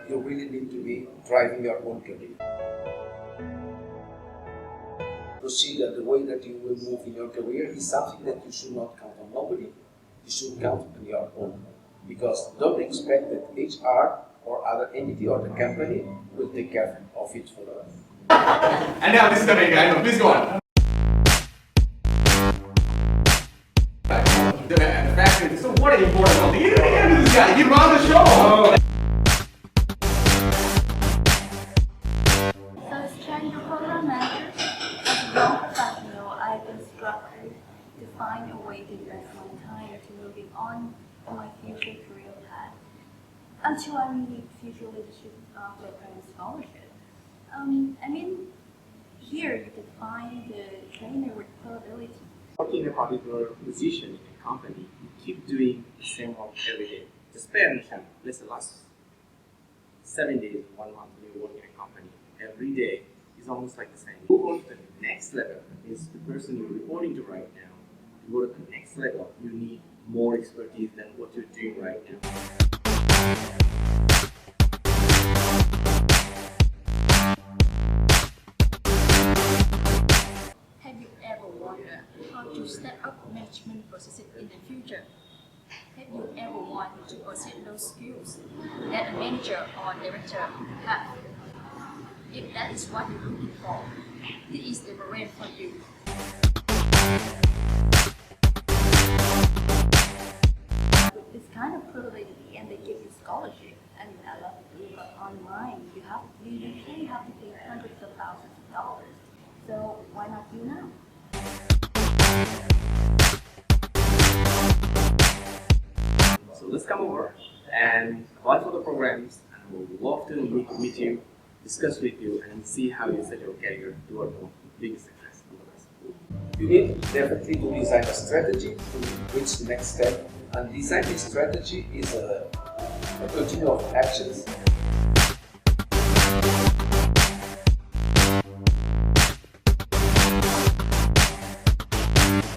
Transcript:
You really need to be driving your own career. To see that the way that you will move in your career is something that you should not count on nobody, you should count on your own. Because don't expect that HR or other entity or the company will take care of it for us. And now this is coming, I know, please go on. The factory, so what an important one. Get into this guy, give him on the show! So as training program manager, as a young professional, I've been struggling to find a way to invest my time to moving on to my future career path until I meet future leadership program scholarship. Here you can find the trainer with probability. Working in a particular position in a company, you keep doing the same work every day. Just pay attention. Let's say last 7 days, 1 month, when you work in a company, every day is almost like the same. You go to the next level, is the person you're reporting to right now. To go to the next level, you need more expertise than what you're doing right now. Have you ever wondered how to step up management processes in the future? Have you ever wanted to possess those skills that a manager or director have? If that is what you're looking for, this is the career for you. With this kind of privilege, and they give you scholarship, and I love it, but online you usually have to pay hundreds of thousands of dollars. So why not you now? So let's come over and apply for the programs, and we'll love to meet you, discuss with you, and see how you set your career toward the biggest success. You need definitely to design a strategy to reach the next step, and designing strategy is a continuum of actions